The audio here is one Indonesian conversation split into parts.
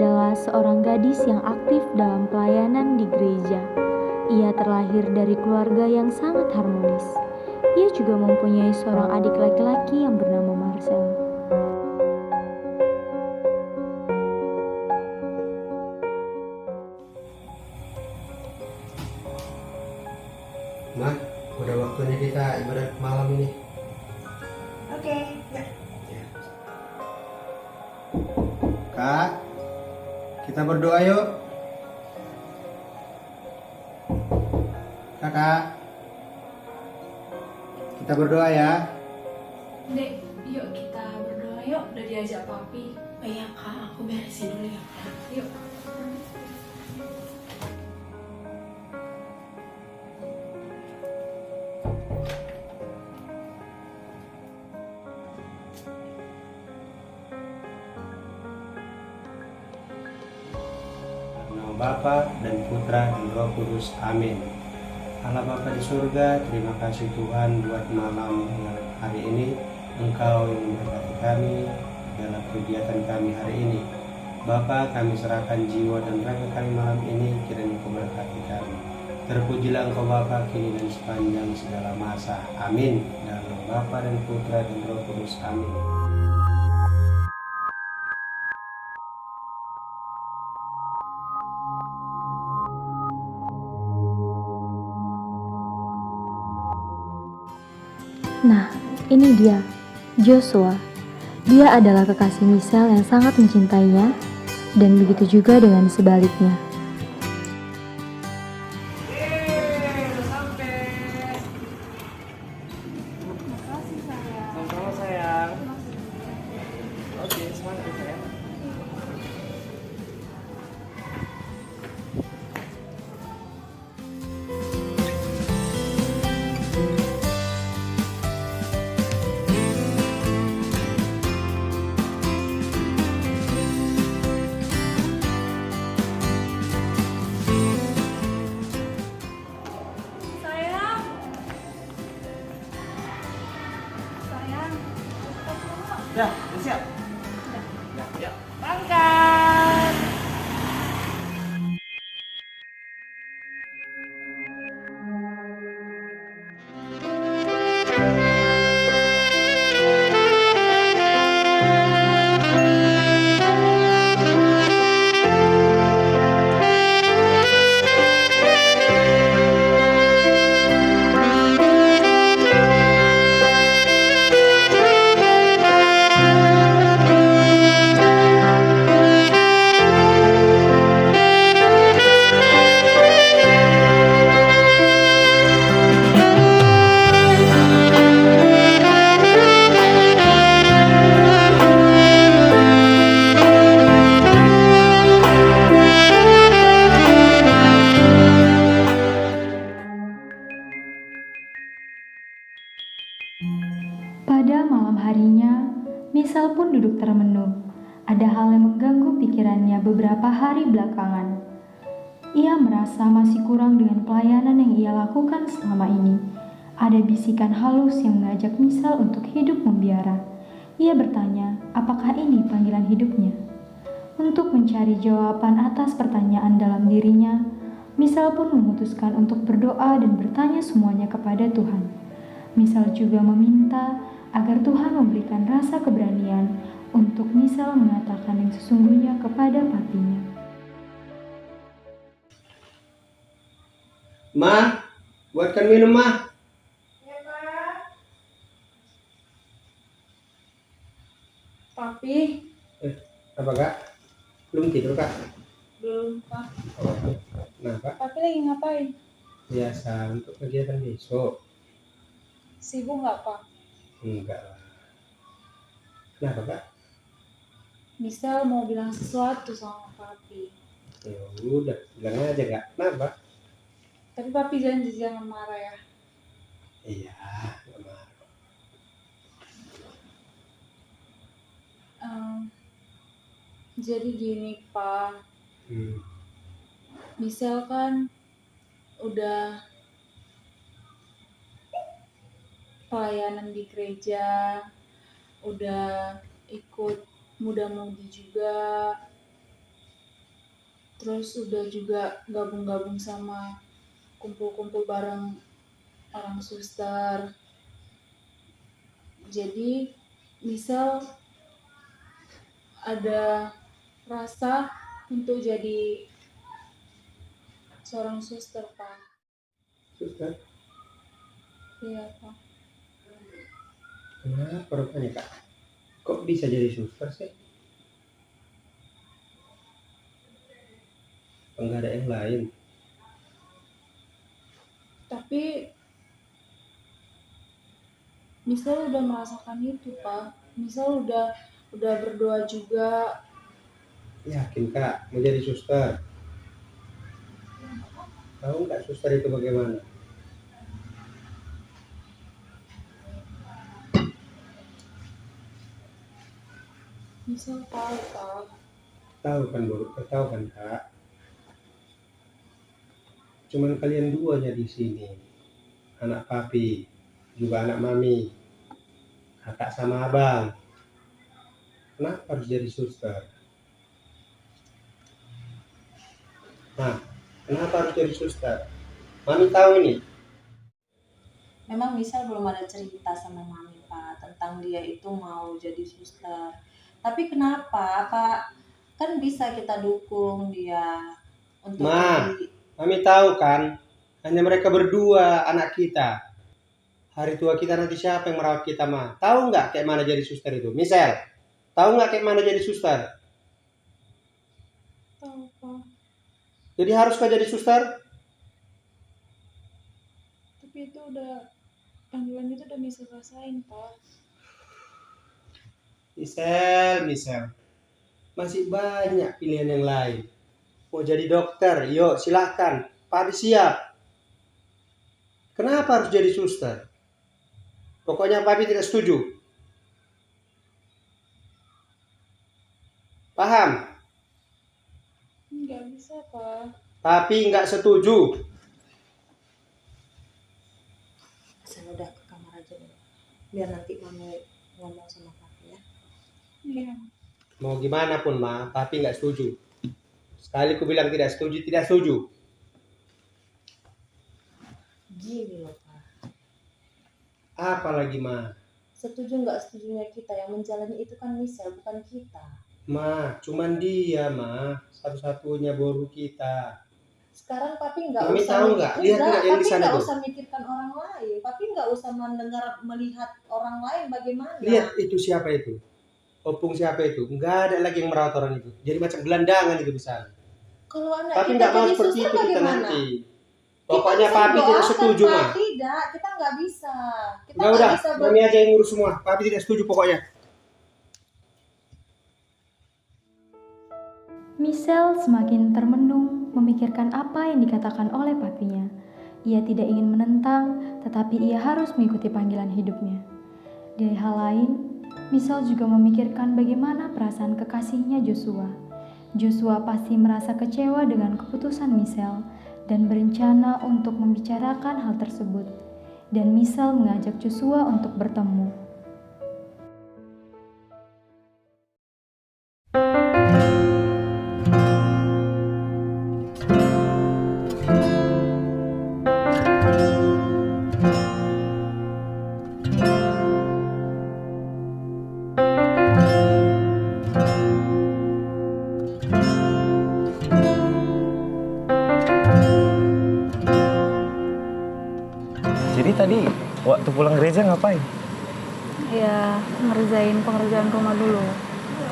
adalah seorang gadis yang aktif dalam pelayanan di gereja. Ia terlahir dari keluarga yang sangat harmonis. Ia juga mempunyai seorang adik laki-laki yang bernama Marcel. Ma, udah waktunya kita ibadat malam ini. Oke, ya. Kak, kita berdoa yuk. Kakak, kita berdoa ya. Dek, yuk kita berdoa yuk. Udah diajak papi. Oh iya kak, aku beresin dulu ya kak. Yuk. Nama Bapa dan Putra dan Roh Kudus. Amin. Allah Bapa di surga, terima kasih Tuhan buat malam hari ini. Engkau yang memberkati kami dalam kegiatan kami hari ini. Bapa, kami serahkan jiwa dan raga kami malam ini, kiranya Engkau berkati kami. Terpujilah Engkau Bapa kini dan sepanjang segala masa. Amin. Dalam nama Bapa dan Putra dan Roh Kudus. Amin. Nah, ini dia, Joshua. Dia adalah kekasih Michelle yang sangat mencintainya, dan begitu juga dengan sebaliknya. Udah sampai. Makasih sayang. Sama-sama sayang. Oke, semangat ya sayang. Sayang. Sayang. Ya, udah siap. Ya, ya. Berangkat. Pada malam harinya, Michelle pun duduk termenung. Ada hal yang mengganggu pikirannya beberapa hari belakangan. Ia merasa masih kurang dengan pelayanan yang ia lakukan selama ini. Ada bisikan halus yang mengajak Michelle untuk hidup membiara. Ia bertanya, apakah ini panggilan hidupnya? Untuk mencari jawaban atas pertanyaan dalam dirinya, Michelle pun memutuskan untuk berdoa dan bertanya semuanya kepada Tuhan. Michelle juga meminta agar Tuhan memberikan rasa keberanian untuk Michelle mengatakan yang sesungguhnya kepada papinya. Ma, buatkan minum, Ma. Ya, Pak. Papi. Apa, Kak? Belum tidur, Kak? Belum, Pak. Nah, Pak, Papi lagi ngapain? biasa untuk kegiatan besok. Sibuk nggak, Pak? Enggak lah. Kenapa, Kak? Michelle mau bilang sesuatu sama papi. Ya udah, bilang aja, Kak. Kenapa? Tapi papi janji jangan marah ya. Iya, nggak marah. Jadi gini, Pak. Hmm. Michelle kan udah pelayanan di gereja, udah ikut muda-mudi juga. Terus udah juga gabung-gabung sama kumpul-kumpul bareng orang suster. Jadi misal ada rasa untuk jadi seorang suster, Pak. Suster, Iya, Pak. kenapa rupanya kak? Kok bisa jadi suster sih? Enggak ada yang lain. Tapi misal udah merasakan itu, Pak. Misal udah berdoa juga. Yakin kak mau jadi suster? Tahu nggak suster itu bagaimana? Misal tahu, Pak. Tahu kan bu, tahu kan kak? Cuman kalian duanya di sini, anak papi, juga anak mami, kakak sama abang. Kenapa harus jadi suster? Nah, kenapa harus jadi suster? Mami tahu ini. Memang misal belum ada cerita sama mami Pak tentang dia itu mau jadi suster. Tapi kenapa Pak? Kan bisa kita dukung dia untuk Ma. jadi. Mami tahu kan? Hanya mereka berdua anak kita. Hari tua kita nanti siapa yang merawat kita, Ma? Tahu nggak kayak mana jadi suster itu? Misal, tahu nggak kayak mana jadi suster? Tahu, Pak. Jadi haruskah jadi suster? Tapi itu udah panggilan itu udah bisa rasain, Pak. Misal. Masih banyak pilihan yang lain. Mau jadi dokter, yuk silahkan. Papi siap. Kenapa harus jadi suster? Pokoknya papi tidak setuju. Paham? Nggak bisa, Pak. Papi nggak setuju. Saya udah ke kamar aja dulu. Biar nanti mami ngomong sama papi ya. Iya. Mau gimana pun, Ma, papi nggak setuju. Sekali ku bilang tidak setuju, tidak setuju. Gini loh Pak. Apa lagi, Ma? Setuju nggak setujunya kita yang menjalani itu kan misal bukan kita. Ma, cuman dia, Ma. Satu-satunya boru kita. Sekarang papi nggak Mami usah tahu nggak? Lihat nggak yang di papi sana nggak tuh? usah mikirkan orang lain. Papi nggak usah melihat orang lain bagaimana. Lihat itu siapa itu? Opung siapa itu? Nggak ada lagi yang merawat orang itu. Jadi macam gelandangan itu bisa. Kalau anak Tapi kita nggak mau jadi seperti suster itu kita bagaimana? nanti. Kita Pokoknya bisa papi tidak doakan, setuju, Pak. Ma. Tidak, kita nggak bisa. Kita Nggak nggak udah, bisa Mami aja yang ngurus semua. Papi tidak setuju pokoknya. Michelle semakin termenung memikirkan apa yang dikatakan oleh papinya. Ia tidak ingin menentang, tetapi ia harus mengikuti panggilan hidupnya. Di hal lain, Michelle juga memikirkan bagaimana perasaan kekasihnya Joshua. Joshua pasti merasa kecewa dengan keputusan Michelle dan berencana untuk membicarakan hal tersebut. Dan Michelle mengajak Joshua untuk bertemu. Jadi tadi waktu pulang gereja ngapain? Ya, ngerjain pengerjaan rumah dulu.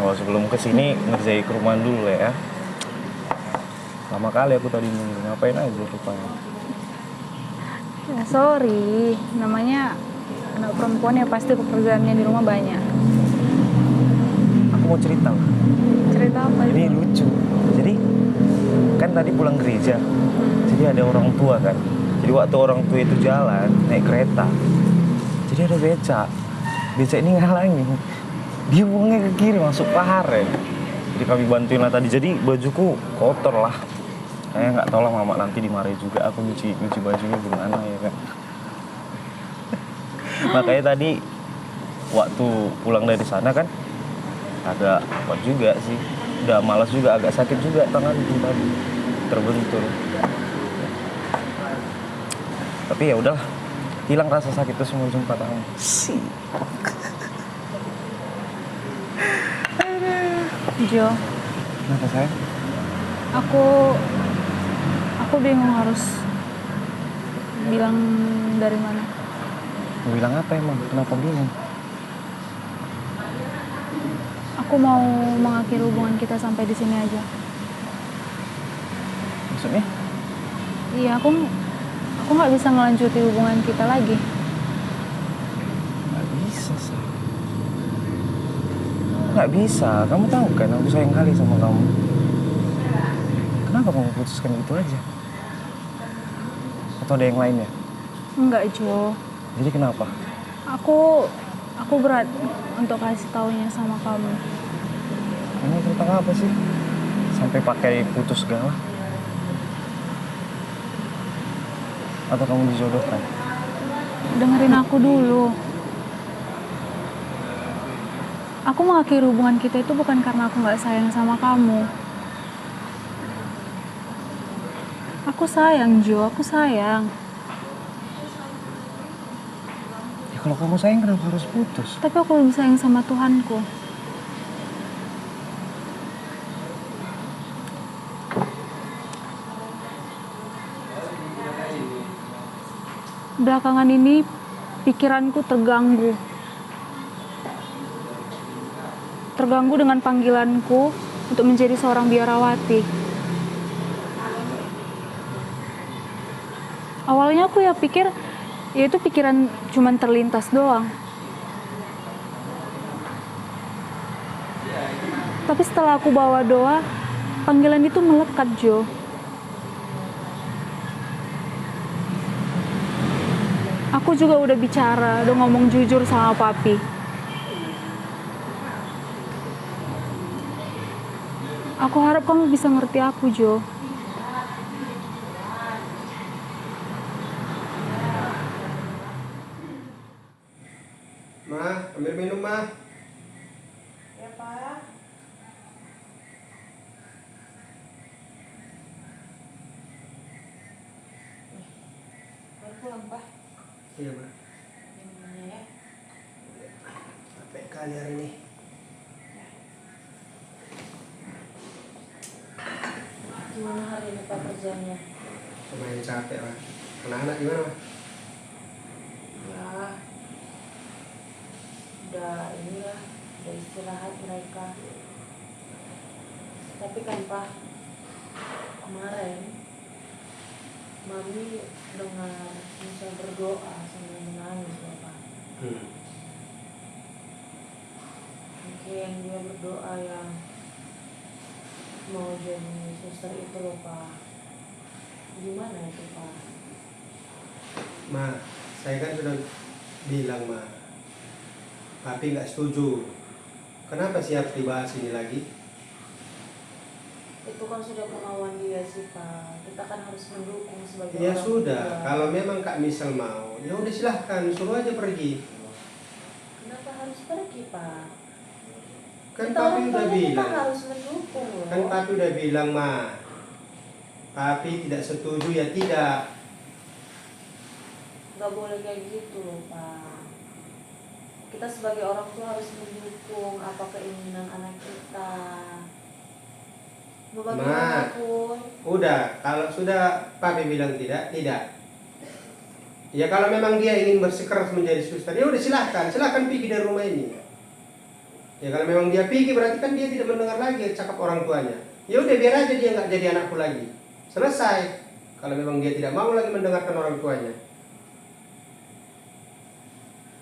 Oh, sebelum kesini ngerjain ke rumah dulu ya. Lama kali aku tadi nunggu, ngapain aja rupanya. Ya, sorry, namanya anak perempuan ya pasti pekerjaannya di rumah banyak. Aku mau cerita lah. Cerita apa? Ini lucu. Jadi kan tadi pulang gereja. Jadi ada orang tua kan. Jadi waktu orang tua itu jalan naik kereta. Jadi ada becak. Becak ini ngalangin. Dia buangnya ke kiri masuk paharen. Jadi kami bantuin lah tadi. Jadi bajuku kotor lah. Kayak nggak tahu lah mama nanti dimarahi juga. Aku nyuci bajunya gimana ya kan. Makanya tadi waktu pulang dari sana kan agak kuat juga sih. Udah malas juga, agak sakit juga tanganku tadi, terbentur. Tapi ya udahlah, hilang rasa sakit itu semua jumpa tangan. Jo, Kenapa sayang? aku bingung harus bilang dari mana. Mau bilang apa emang? Kenapa bingung? Aku mau mengakhiri hubungan kita sampai di sini aja. Maksudnya? Iya, aku nggak bisa ngelanjutin hubungan kita lagi. Nggak bisa sih. Nggak bisa. Kamu tahu kan aku sayang kali sama kamu. Kenapa kamu putuskan gitu aja? Atau ada yang lainnya? Enggak, Jo. Jadi kenapa? Aku berat untuk kasih taunya sama kamu. Ini tentang apa sih? Sampai pakai putus segala? Atau kamu dijodohkan? Dengerin aku dulu. Aku mengakhiri hubungan kita itu bukan karena aku nggak sayang sama kamu. Aku sayang, Jo. Aku sayang. Ya kalau kamu sayang kenapa harus putus? Tapi aku lebih sayang sama Tuhanku. Belakangan ini pikiranku terganggu. Terganggu dengan panggilanku untuk menjadi seorang biarawati. Awalnya aku ya pikir, ya itu pikiran cuman terlintas doang. Tapi setelah aku bawa doa, panggilan itu melekat, Jo. Aku juga udah bicara, udah ngomong jujur sama papi. Aku harap kamu bisa ngerti aku, Jo. Ma, ambil minum, Ma. Ya, Pak. Baru pulang, Pak. Iya, Ma. Minumannya ya. Capek kali hari ini. Gimana hari ini Pak kerjanya? Lumayan capek, Ma. Anak-anak gimana, Ma? Ya, udah inilah, udah istirahat mereka. Tapi kan Pak, kemarin Mami dengar Misal berdoa sambil menangis ya Pak. Mungkin dia berdoa yang mau jadi suster itu loh Pak. Gimana itu Pak? Ma, saya kan sudah bilang, Ma. Papi nggak setuju. Kenapa sih harus dibahas ini lagi? Itu kan sudah kemauan dia sih Pak. Kita kan harus mendukung sebagai Ya orang sudah, tua. kalau memang Kak Misal mau, ya udah silahkan, suruh aja pergi. Kenapa harus pergi Pak? Kan Kita Papi orang udah tuanya kita bilang. harus mendukung loh. Kan Papi udah bilang, Ma. Papi tidak setuju ya tidak. Gak boleh kayak gitu loh Pak. Kita sebagai orang tua harus mendukung apa keinginan anak kita. Mau bagaimanapun. Udah, kalau sudah Papi bilang tidak, tidak. Ya kalau memang dia ingin bersikeras menjadi suster, ya udah silahkan pergi dari rumah ini. Ya kalau memang dia pergi berarti kan dia tidak mendengar lagi cakap orang tuanya. Ya udah biar aja dia nggak jadi anakku lagi. Selesai. Kalau memang dia tidak mau lagi mendengarkan orang tuanya.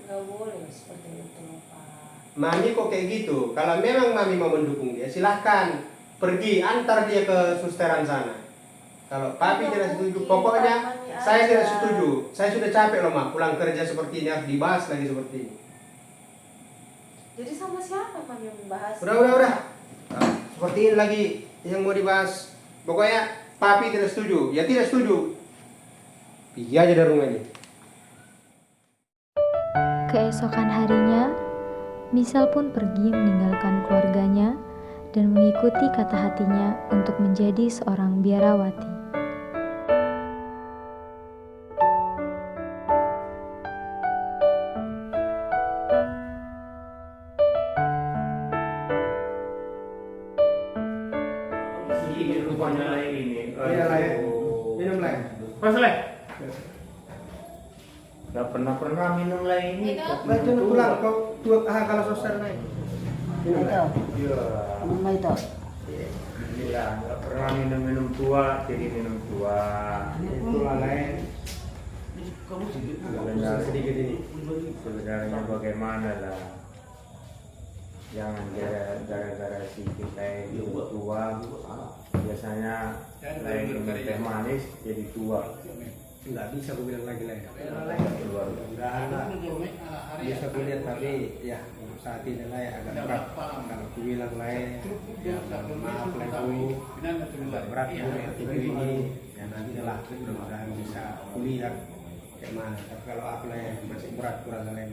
Gak boleh seperti itu loh Pak. Mami kok kayak gitu? Kalau memang Mami mau mendukung dia, silahkan pergi antar dia ke susteran sana. Kalau Papi tidak setuju, pokoknya saya tidak setuju. Saya sudah capek loh, Ma. Pulang kerja seperti ini harus dibahas lagi seperti ini. Jadi sama siapa Pak yang membahas? Udah. Seperti ini lagi yang mau dibahas. Pokoknya Papi tidak setuju. Ya tidak setuju. Pergi aja dari rumah ini. Keesokan harinya, Misal pun pergi meninggalkan keluarganya dan mengikuti kata hatinya untuk menjadi seorang biarawati. Rupanya lain ini. Iya lah ya. Minum lah. Mas Le. Gak pernah minum lah ini. Baca pulang kau kalau sosial lain. Minum lah. Iya. itu. Iya, gak pernah minum tua, jadi minum tua. Itulah lain. Sedikit ini. Sebenarnya bagaimana lah. Jangan gara-gara si kita itu tua. Biasanya lain minum teh manis jadi tua. Enggak bisa aku bilang lagi lah ya. Keluar. Enggak ada. Bisa aku lihat tapi ya untuk saat ini lah ya agak berat. Kalau aku bilang lain, ya maaf lah aku. Agak berat aku ini. Ya nanti lah mudah-mudahan bisa kuliah kayak mana. Tapi kalau aku lah ya masih berat kurang lain.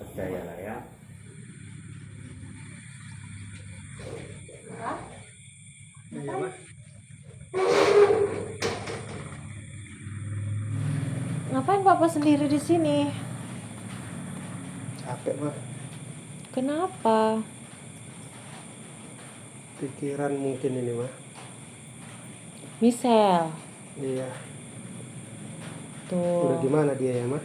Percaya lah ya. Iya mas. Ngapain Papa sendiri di sini? Capek mah. Kenapa? Pikiran mungkin ini mah. Michelle. Iya. Tuh. Udah gimana dia ya mah?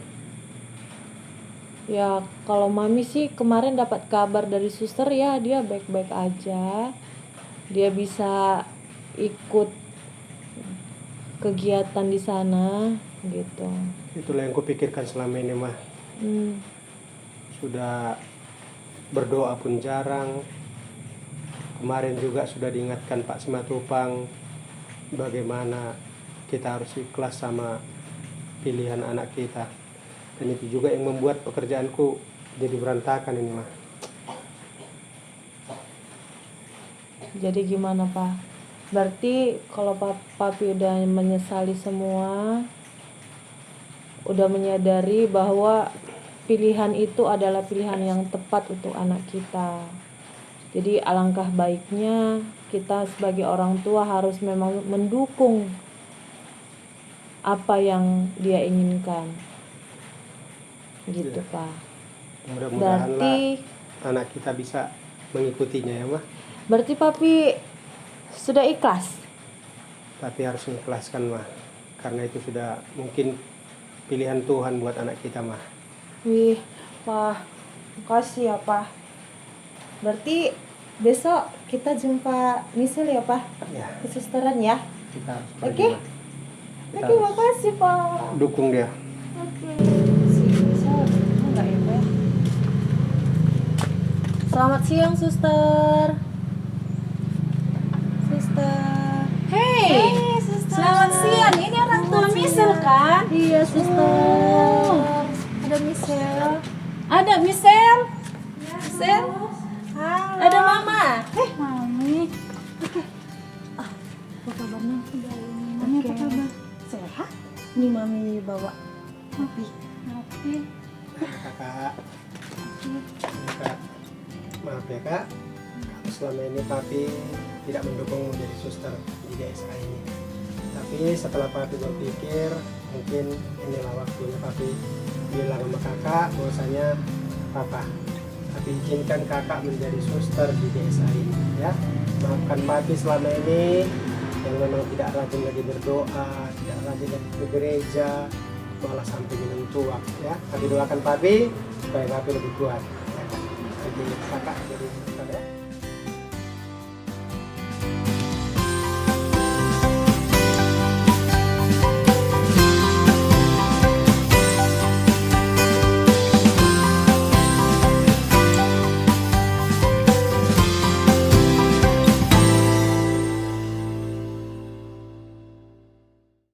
Ya kalau Mami sih kemarin dapat kabar dari suster ya dia baik-baik aja. Dia bisa ikut kegiatan di sana gitu. Itulah yang kupikirkan selama ini mah. Sudah berdoa pun jarang. Kemarin juga sudah diingatkan Pak Simatupang bagaimana kita harus ikhlas sama pilihan anak kita. Dan itu juga yang membuat pekerjaanku jadi berantakan ini mah. Jadi gimana Pak? Berarti kalau Papi udah menyesali semua, udah menyadari bahwa pilihan itu adalah pilihan yang tepat untuk anak kita. Jadi alangkah baiknya kita sebagai orang tua harus memang mendukung apa yang dia inginkan. Gitu Pak. Mudah-mudahan Berarti lah anak kita bisa mengikutinya ya mah. Berarti Papi sudah ikhlas? Tapi harus mengikhlaskan mah. Karena itu sudah mungkin pilihan Tuhan buat anak kita mah. Wih, Pak, makasih ya Pak. Berarti besok kita jumpa Michelle ya Pak? Ya, Kesusteran ya? kita harus Oke? pergi, mah. Kita Oke, harus makasih Pak. dukung dia. Oke. Si Michelle, enggak ya Pak? Selamat siang, Suster. Suster. Hey, Suster. selamat siang. Ini orang tua Michelle kan? Iya, Suster. Ada Michelle. Ada Michelle? Michelle? Halo. Ada Mama? Mami. Apa kabarnya? Mami apa kabar? Sehat? Ini Mami bawa kopi. Kakak. Kak. Maaf ya kak. Selama ini papi tidak mendukung menjadi suster di DSA ini. Tapi setelah papi berpikir, mungkin inilah waktunya papi bilang sama kakak bahwasanya papa tapi izinkan kakak menjadi suster di DSA ini ya. Maafkan papi selama ini yang memang tidak rajin lagi berdoa, tidak rajin lagi ke gereja, malah sampai minum tuak ya. Papi doakan papi supaya papi lebih kuat ya. Jadi kakak jadi suster ya.